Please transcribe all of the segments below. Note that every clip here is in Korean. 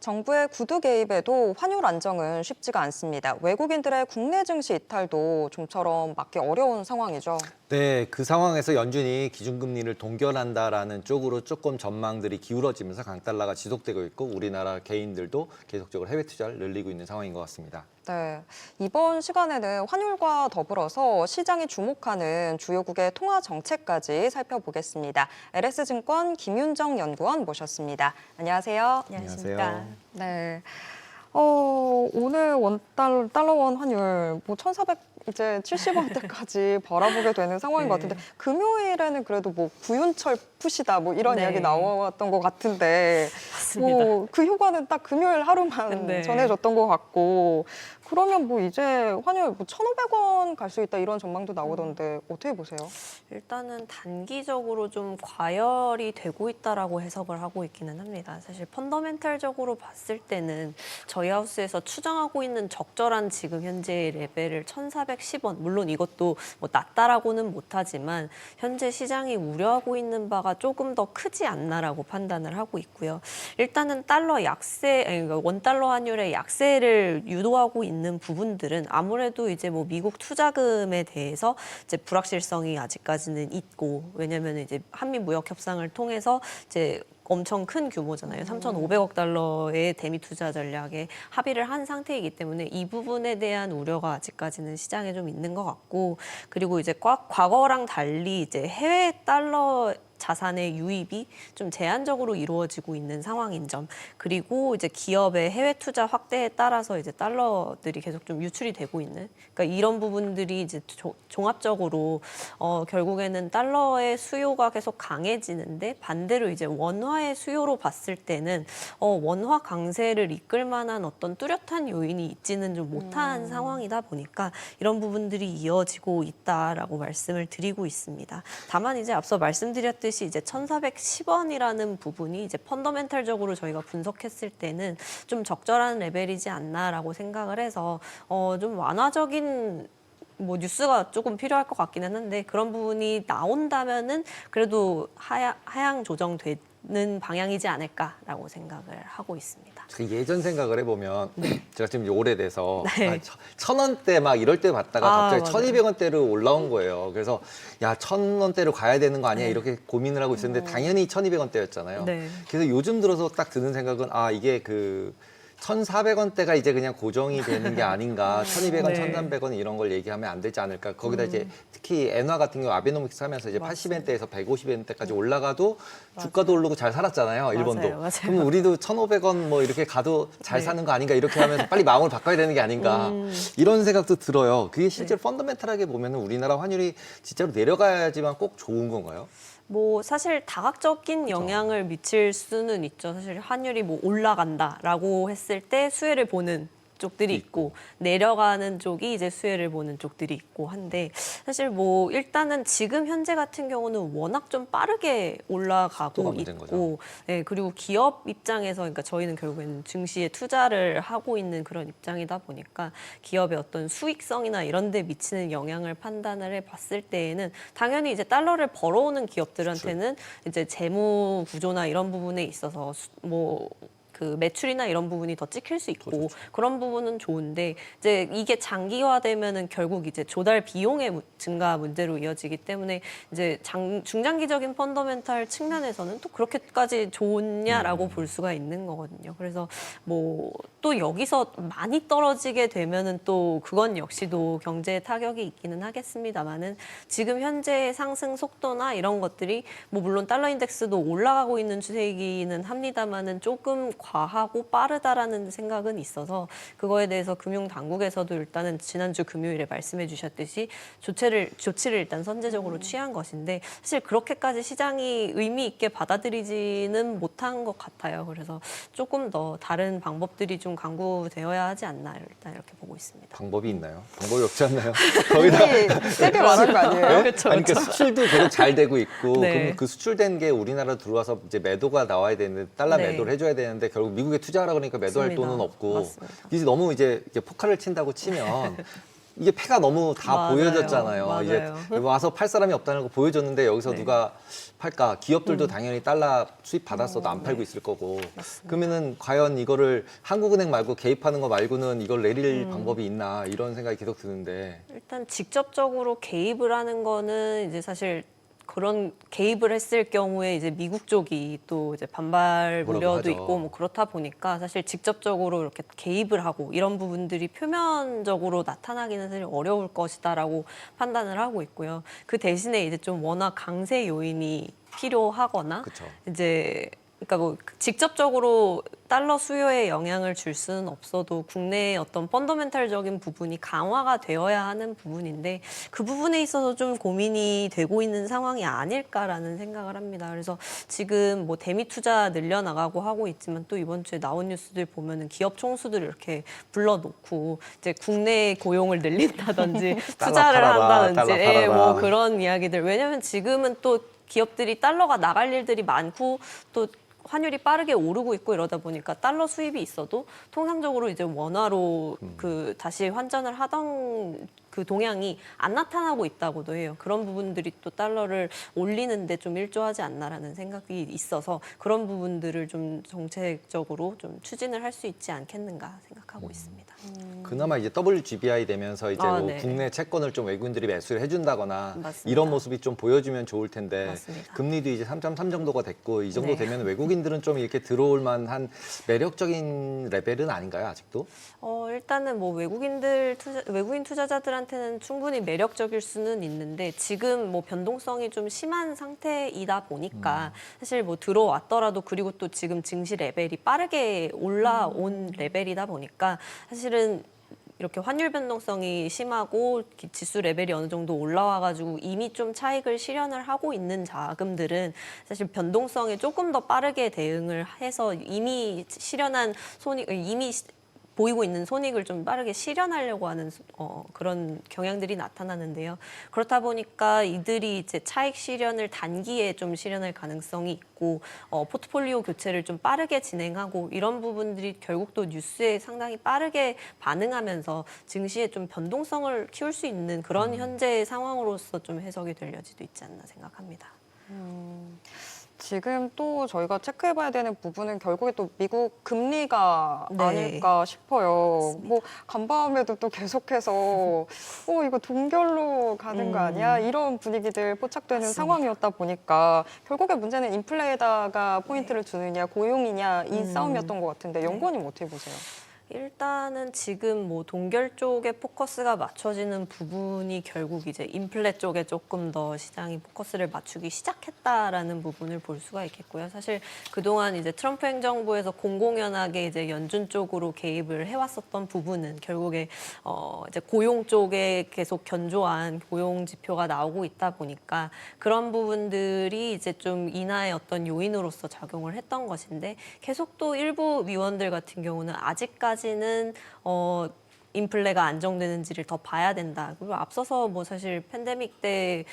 정부의 구두 개입에도 환율 안정은 쉽지가 않습니다. 외국인들의 국내 증시 이탈도 좀처럼 막기 어려운 상황이죠. 네, 그 상황에서 연준이 기준금리를 동결한다라는 쪽으로 조금 전망들이 기울어지면서 강달러가 지속되고 있고 우리나라 개인들도 계속적으로 해외 투자를 늘리고 있는 상황인 것 같습니다. 네, 이번 시간에는 환율과 더불어서 시장이 주목하는 주요국의 통화 정책까지 살펴보겠습니다. LS증권 김윤정 연구원 모셨습니다. 안녕하세요. 안녕하세요. 네. 오늘 달러 원 환율 1,400 이제 70원대까지 바라보게 되는 상황인 것 같은데 금요일에는 그래도 구윤철 푸시다 이런 이야기 나왔던 것 같은데 맞습니다. 그 효과는 딱 금요일 하루만 전해졌던 것 같고 그러면 이제 환율 1,500원 갈 수 있다 이런 전망도 나오던데 어떻게 보세요? 일단은 단기적으로 좀 과열이 되고 있다라고 해석을 하고 있기는 합니다. 사실 펀더멘탈적으로 봤을 때는 저희 하우스에서 추정하고 있는 적절한 지금 현재 레벨을 1,410원, 물론 이것도 낮다라고는 못하지만 현재 시장이 우려하고 있는 바가 조금 더 크지 않나라고 판단을 하고 있고요. 일단은 달러 약세, 그러니까 원달러 환율의 약세를 유도하고 있는 부분들은 아무래도 이제 미국 투자금에 대해서 이제 불확실성이 아직까지는 있고, 왜냐하면 이제 한미 무역 협상을 통해서 이제 엄청 큰 규모잖아요. 3,500억 달러의 대미 투자 전략에 합의를 한 상태이기 때문에 이 부분에 대한 우려가 아직까지는 시장에 좀 있는 것 같고, 그리고 이제 과거랑 달리 이제 해외 달러 자산의 유입이 좀 제한적으로 이루어지고 있는 상황인 점, 그리고 이제 기업의 해외 투자 확대에 따라서 이제 달러들이 계속 좀 유출이 되고 있는, 그러니까 이런 부분들이 이제 종합적으로 결국에는 달러의 수요가 계속 강해지는데 반대로 이제 원화의 수요로 봤을 때는 원화 강세를 이끌 만한 어떤 뚜렷한 요인이 있지는 좀 못한 상황이다 보니까 이런 부분들이 이어지고 있다라고 말씀을 드리고 있습니다. 다만 이제 앞서 말씀드렸듯이 이제 1,410원이라는 부분이 이제 펀더멘탈적으로 저희가 분석했을 때는 좀 적절한 레벨이지 않나라고 생각을 해서 좀 완화적인 뉴스가 조금 필요할 것 같기는 한데 그런 부분이 나온다면은 그래도 하향 조정되는 방향이지 않을까라고 생각을 하고 있습니다. 예전 생각을 해보면 제가 지금 오래돼서 네. 1,000원대 막 이럴 때 봤다가 갑자기 맞아요. 1,200원대로 올라온 거예요. 그래서 야 1,000원대로 가야 되는 거 아니야 이렇게 고민을 하고 있었는데 당연히 1,200원대였잖아요. 네. 그래서 요즘 들어서 딱 드는 생각은 이게 1,400원대가 이제 그냥 고정이 되는 게 아닌가. 1,200원, 네. 1,300원 이런 걸 얘기하면 안 되지 않을까. 거기다 이제 특히 엔화 같은 경우 아베노믹스 하면서 이제 80엔대에서 150엔대까지 올라가가도 주가도 오르고 잘 살았잖아요. 일본도. 맞아요. 그럼 우리도 1,500원 이렇게 가도 잘 사는 거 아닌가 이렇게 하면서 빨리 마음을 바꿔야 되는 게 아닌가. 이런 생각도 들어요. 그게 실제로 펀더멘탈하게 보면 우리나라 환율이 진짜로 내려가야지만 꼭 좋은 건가요? 사실 다각적인 영향을 미칠 수는 있죠. 사실 환율이 올라간다라고 했을 때 수혜를 보는 쪽들이 있고 내려가는 쪽이 이제 수혜를 보는 쪽들이 있고 한데 사실 일단은 지금 현재 같은 경우는 워낙 좀 빠르게 올라가고 있고 네, 그리고 기업 입장에서 그러니까 저희는 결국에는 증시에 투자를 하고 있는 그런 입장이다 보니까 기업의 어떤 수익성이나 이런 데 미치는 영향을 판단을 해 봤을 때에는 당연히 이제 달러를 벌어오는 기업들한테는 이제 재무 구조나 이런 부분에 있어서 그 매출이나 이런 부분이 더 찍힐 수 있고 그런 부분은 좋은데 이제 이게 장기화되면은 결국 이제 조달 비용의 증가 문제로 이어지기 때문에 이제 중장기적인 펀더멘탈 측면에서는 또 그렇게까지 좋냐라고 볼 수가 있는 거거든요. 그래서 또 여기서 많이 떨어지게 되면은 또 그건 역시도 경제에 타격이 있기는 하겠습니다만은 지금 현재의 상승 속도나 이런 것들이 물론 달러 인덱스도 올라가고 있는 추세이기는 합니다만은 조금 과하고 빠르다라는 생각은 있어서 그거에 대해서 금융당국에서도 일단은 지난주 금요일에 말씀해 주셨듯이 조치를 일단 선제적으로 취한 것인데 사실 그렇게까지 시장이 의미 있게 받아들이지는 못한 것 같아요. 그래서 조금 더 다른 방법들이 좀 강구되어야 하지 않나 일단 이렇게 보고 있습니다. 방법이 있나요? 방법이 없지 않나요? 거기다 세게 말한 거 아니에요? 네? 그러니까 수출도 계속 잘 되고 있고 네. 그럼 그 수출된 게 우리나라 들어와서 이제 매도가 나와야 되는데 달러 네. 매도를 해줘야 되는데 결국 미국에 투자하라 그러니까 매도할 맞습니다. 돈은 없고 맞습니다. 이제 너무 이제 포카를 친다고 치면 이게 패가 너무 다 맞아요. 보여졌잖아요. 맞아요. 이제 와서 팔 사람이 없다는 거 보여줬는데 여기서 네. 누가 팔까? 기업들도 당연히 달러 수입 받았어도 안 팔고 네. 있을 거고. 맞습니다. 그러면은 과연 이거를 한국은행 말고 개입하는 거 말고는 이걸 내릴 방법이 있나 이런 생각이 계속 드는데. 일단 직접적으로 개입을 하는 거는 이제 사실 그런 개입을 했을 경우에 이제 미국 쪽이 또 이제 반발 뭐라고 우려도 하죠. 있고 뭐 그렇다 보니까 사실 직접적으로 이렇게 개입을 하고 이런 부분들이 표면적으로 나타나기는 사실 어려울 것이다라고 판단을 하고 있고요. 그 대신에 이제 좀 워낙 강세 요인이 필요하거나 그쵸. 이제 그러니까 뭐 직접적으로 달러 수요에 영향을 줄 수는 없어도 국내의 어떤 펀더멘탈적인 부분이 강화가 되어야 하는 부분인데 그 부분에 있어서 좀 고민이 되고 있는 상황이 아닐까라는 생각을 합니다. 그래서 지금 뭐 대미 투자 늘려나가고 하고 있지만 또 이번 주에 나온 뉴스들 보면은 기업 총수들을 이렇게 불러놓고 이제 국내 고용을 늘린다든지 달러 투자를 팔아라, 한다든지 달러 예, 뭐 팔아라. 그런 이야기들. 왜냐하면 지금은 또 기업들이 달러가 나갈 일들이 많고 또 환율이 빠르게 오르고 있고 이러다 보니까 달러 수입이 있어도 통상적으로 이제 원화로 그 다시 환전을 하던 그 동향이 안 나타나고 있다고도 해요. 그런 부분들이 또 달러를 올리는데 좀 일조하지 않나라는 생각이 있어서 그런 부분들을 좀 정책적으로 좀 추진을 할 수 있지 않겠는가 생각하고 있습니다. 그나마 이제 WGBI 되면서 이제 뭐 네. 국내 채권을 좀 외국인들이 매수를 해준다거나 맞습니다. 이런 모습이 좀 보여주면 좋을 텐데 맞습니다. 금리도 이제 3.3 정도가 됐고 이 정도 네. 되면 외국인들은 좀 이렇게 들어올 만한 매력적인 레벨은 아닌가요 아직도? 일단은 뭐 외국인 투자자들한테는 충분히 매력적일 수는 있는데 지금 뭐 변동성이 좀 심한 상태이다 보니까 사실 뭐 들어왔더라도 그리고 또 지금 증시 레벨이 빠르게 올라온 레벨이다 보니까 사실은 이렇게 환율 변동성이 심하고 지수 레벨이 어느 정도 올라와가지고 이미 좀 차익을 실현을 하고 있는 자금들은 사실 변동성에 조금 더 빠르게 대응을 해서 이미 실현한 이미 보이고 있는 손익을 좀 빠르게 실현하려고 하는 그런 경향들이 나타나는데요. 그렇다 보니까 이들이 이제 차익 실현을 단기에 좀 실현할 가능성이 있고 포트폴리오 교체를 좀 빠르게 진행하고 이런 부분들이 결국 또 뉴스에 상당히 빠르게 반응하면서 증시에 좀 변동성을 키울 수 있는 그런 현재의 상황으로서 좀 해석이 될 여지도 있지 않나 생각합니다. 지금 또 저희가 체크해봐야 되는 부분은 결국에 또 미국 금리가 네. 아닐까 싶어요. 뭐 간밤에도 또 계속해서 이거 동결로 가는 거 아니야? 이런 분위기들 포착되는 맞습니다. 상황이었다 보니까 결국에 문제는 인플레에다가 포인트를 주느냐 고용이냐 이 싸움이었던 것 같은데 연구원님 어떻게 보세요? 일단은 지금 뭐 동결 쪽에 포커스가 맞춰지는 부분이 결국 이제 인플레 쪽에 조금 더 시장이 포커스를 맞추기 시작했다라는 부분을 볼 수가 있겠고요. 사실 그동안 이제 트럼프 행정부에서 공공연하게 이제 연준 쪽으로 개입을 해왔었던 부분은 결국에 이제 고용 쪽에 계속 견조한 고용 지표가 나오고 있다 보니까 그런 부분들이 이제 좀 인하의 어떤 요인으로서 작용을 했던 것인데 계속 또 일부 위원들 같은 경우는 아직까지는 인플레가 안정되는지를 더 봐야 된다. 그리고 앞서서 뭐 사실 팬데믹 때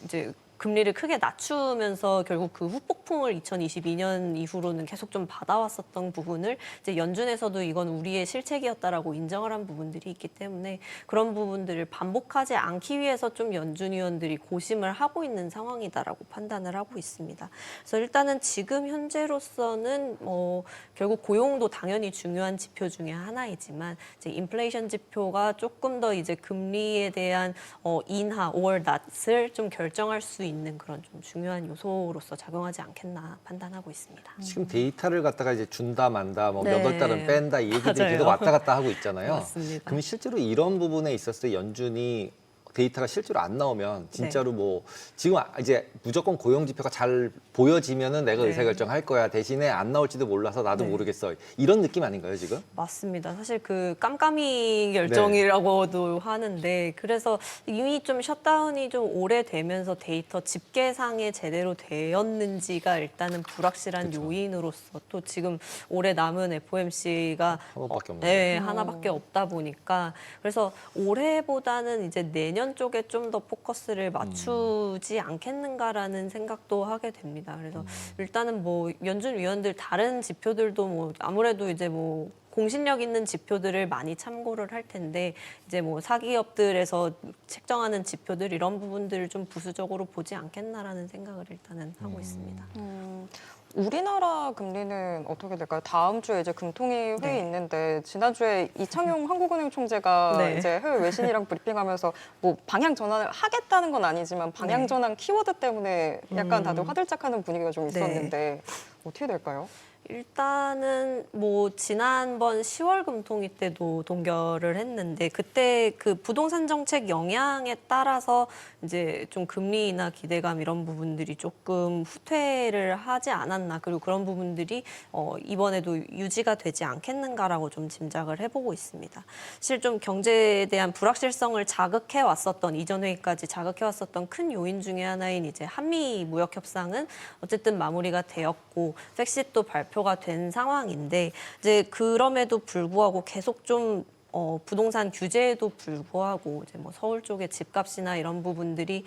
이제 금리를 크게 낮추면서 결국 그 후폭풍을 2022년 이후로는 계속 좀 받아왔었던 부분을 이제 연준에서도 이건 우리의 실책이었다라고 인정을 한 부분들이 있기 때문에 그런 부분들을 반복하지 않기 위해서 좀 연준 위원들이 고심을 하고 있는 상황이다라고 판단을 하고 있습니다. 그래서 일단은 지금 현재로서는 결국 고용도 당연히 중요한 지표 중에 하나이지만 이제 인플레이션 지표가 조금 더 이제 금리에 대한 인하 or not을 좀 결정할 수 있는 그런 좀 중요한 요소로서 작용하지 않겠나 판단하고 있습니다. 지금 데이터를 갖다가 이제 준다 만다 뭐 네. 몇 월 달은 뺀다 이 얘기들이 맞아요. 계속 왔다 갔다 하고 있잖아요. 맞습니다. 그럼 실제로 이런 부분에 있었을 때 연준이 데이터가 실제로 안 나오면 진짜로 뭐 지금 이제 무조건 고용 지표가 잘 보여지면은 내가 네. 의사결정할 거야. 대신에 안 나올지도 몰라서 나도 네. 모르겠어. 이런 느낌 아닌가요, 지금? 맞습니다. 사실 그 깜깜이 결정이라고도 하는데 그래서 이미 좀 셧다운이 좀 오래되면서 데이터 집계상에 제대로 되었는지가 일단은 불확실한 그쵸. 요인으로서 또 지금 올해 남은 FOMC가 한 번밖에 없는데. 네, 하나밖에 없다 보니까 그래서 올해보다는 이제 내년 내년 쪽에 좀 더 포커스를 맞추지 않겠는가라는 생각도 하게 됩니다. 그래서 일단은 뭐 연준 위원들 다른 지표들도 뭐 아무래도 이제 뭐 공신력 있는 지표들을 많이 참고를 할 텐데 이제 뭐 사기업들에서 책정하는 지표들 이런 부분들을 좀 부수적으로 보지 않겠나라는 생각을 일단은 하고 있습니다. 우리나라 금리는 어떻게 될까요? 다음 주에 이제 금통위 회의 네. 있는데 지난주에 이창용 한국은행 총재가 네. 이제 해외 외신이랑 브리핑하면서 뭐 방향 전환을 하겠다는 건 아니지만 방향 네. 전환 키워드 때문에 약간 다들 화들짝하는 분위기가 좀 네. 있었는데 어떻게 될까요? 일단은 뭐 지난번 10월 금통위 때도 동결을 했는데 그때 그 부동산 정책 영향에 따라서 이제 좀 금리나 기대감 이런 부분들이 조금 후퇴를 하지 않았나 그리고 그런 부분들이 이번에도 유지가 되지 않겠는가라고 좀 짐작을 해보고 있습니다. 사실 좀 경제에 대한 불확실성을 자극해 왔었던 이전 회의까지 자극해 왔었던 큰 요인 중에 하나인 이제 한미 무역 협상은 어쨌든 마무리가 되었고 팩시도 발표가 된 상황인데 이제 그럼에도 불구하고 계속 좀 부동산 규제에도 불구하고 이제 뭐 서울 쪽의 집값이나 이런 부분들이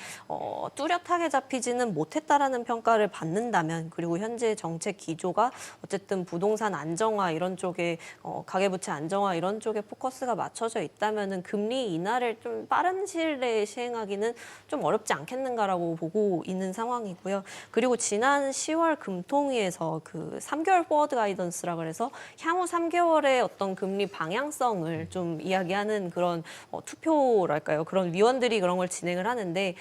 뚜렷하게 잡히지는 못했다라는 평가를 받는다면 그리고 현재 정책 기조가 어쨌든 부동산 안정화 이런 쪽에 가계부채 안정화 이런 쪽에 포커스가 맞춰져 있다면은 금리 인하를 좀 빠른 시일 내에 시행하기는 좀 어렵지 않겠는가라고 보고 있는 상황이고요. 그리고 지난 10월 금통위에서 그 3개월 포워드 가이던스라 그래서 향후 3개월의 어떤 금리 방향성을 좀 이야기하는 그런 투표랄까요? 그런 위원들이 그런 걸 진행을 하는데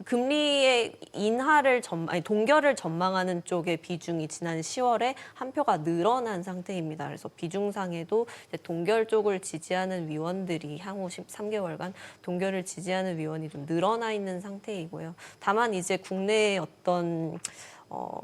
금리의 인하를 동결을 전망하는 쪽의 비중이 지난 10월에 한 표가 늘어난 상태입니다. 그래서 비중상에도 이제 동결 쪽을 지지하는 위원들이 향후 13개월간 동결을 지지하는 위원이 좀 늘어나 있는 상태이고요. 다만 이제 국내의 어떤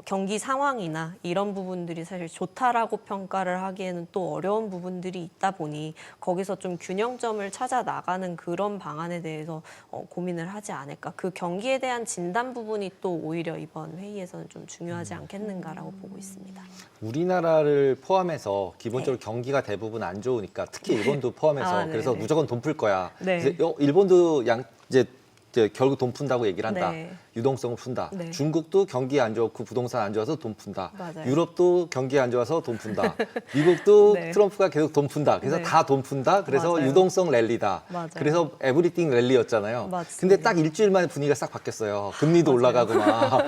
경기 상황이나 이런 부분들이 사실 좋다라고 평가를 하기에는 또 어려운 부분들이 있다 보니 거기서 좀 균형점을 찾아 나가는 그런 방안에 대해서 고민을 하지 않을까. 그 경기에 대한 진단 부분이 또 오히려 이번 회의에서는 좀 중요하지 않겠는가라고 보고 있습니다. 우리나라를 포함해서 기본적으로 네. 경기가 대부분 안 좋으니까 특히 일본도 포함해서 아, 그래서 네네. 무조건 돈 풀 거야. 네. 그래서 일본도 이제 결국 돈 푼다고 얘기를 한다. 네. 유동성을 푼다. 네. 중국도 경기 안 좋고 부동산 안 좋아서 돈 푼다. 맞아요. 유럽도 경기 안 좋아서 돈 푼다. 미국도 네. 트럼프가 계속 돈 푼다. 그래서 네. 다 돈 푼다. 그래서 맞아요. 유동성 랠리다. 맞아요. 그래서 에브리띵 랠리였잖아요. 맞습니다. 근데 딱 일주일 만에 분위기가 싹 바뀌었어요. 금리도 올라가고 막.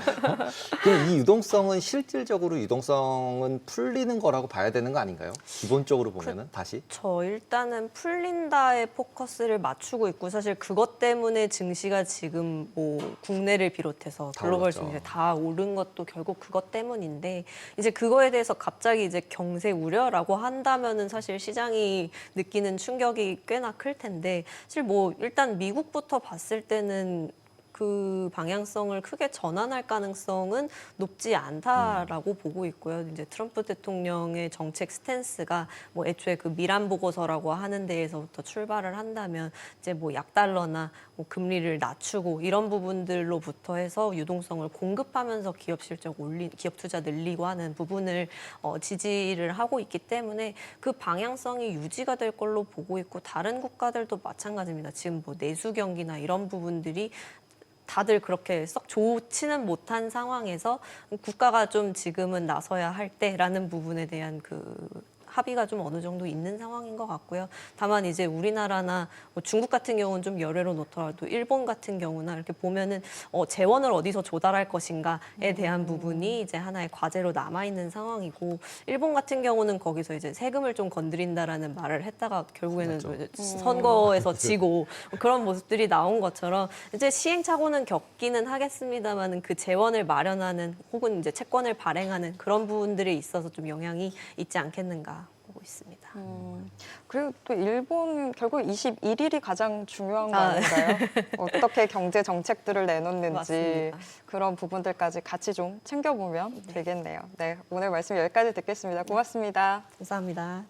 그럼 이 유동성은 실질적으로 유동성은 풀리는 거라고 봐야 되는 거 아닌가요? 기본적으로 보면은 다시. 저 일단은 풀린다에 포커스를 맞추고 있고 사실 그것 때문에 증시가 지금 뭐 국내를 비롯해서 다 글로벌 올랐죠. 증시 다 오른 것도 결국 그것 때문인데 이제 그거에 대해서 갑자기 이제 경제 우려라고 한다면은 사실 시장이 느끼는 충격이 꽤나 클 텐데 사실 뭐 일단 미국부터 봤을 때는 그 방향성을 크게 전환할 가능성은 높지 않다라고 보고 있고요. 이제 트럼프 대통령의 정책 스탠스가 뭐 애초에 그 미란 보고서라고 하는 데에서부터 출발을 한다면 이제 뭐 약달러나 뭐 금리를 낮추고 이런 부분들로부터 해서 유동성을 공급하면서 기업 실적 기업 투자 늘리고 하는 부분을 지지를 하고 있기 때문에 그 방향성이 유지가 될 걸로 보고 있고 다른 국가들도 마찬가지입니다. 지금 뭐 내수 경기나 이런 부분들이 다들 그렇게 썩 좋지는 못한 상황에서 국가가 좀 지금은 나서야 할 때라는 부분에 대한 그 합의가 좀 어느 정도 있는 상황인 것 같고요. 다만 이제 우리나라나 뭐 중국 같은 경우는 좀 열애로 놓더라도 일본 같은 경우나 이렇게 보면은 재원을 어디서 조달할 것인가에 대한 부분이 이제 하나의 과제로 남아 있는 상황이고 일본 같은 경우는 거기서 이제 세금을 좀 건드린다라는 말을 했다가 결국에는 맞죠. 이제 선거에서 지고 그런 모습들이 나온 것처럼 이제 시행착오는 겪기는 하겠습니다만은 그 재원을 마련하는 혹은 이제 채권을 발행하는 그런 부분들에 있어서 좀 영향이 있지 않겠는가. 보고 있습니다. 그리고 또 일본 결국 21일이 가장 중요한 거 아, 아닌가요? 어떻게 경제 정책들을 내놓는지 맞습니다. 그런 부분들까지 같이 좀 챙겨보면 되겠네요. 네, 오늘 말씀 여기까지 듣겠습니다. 고맙습니다. 감사합니다.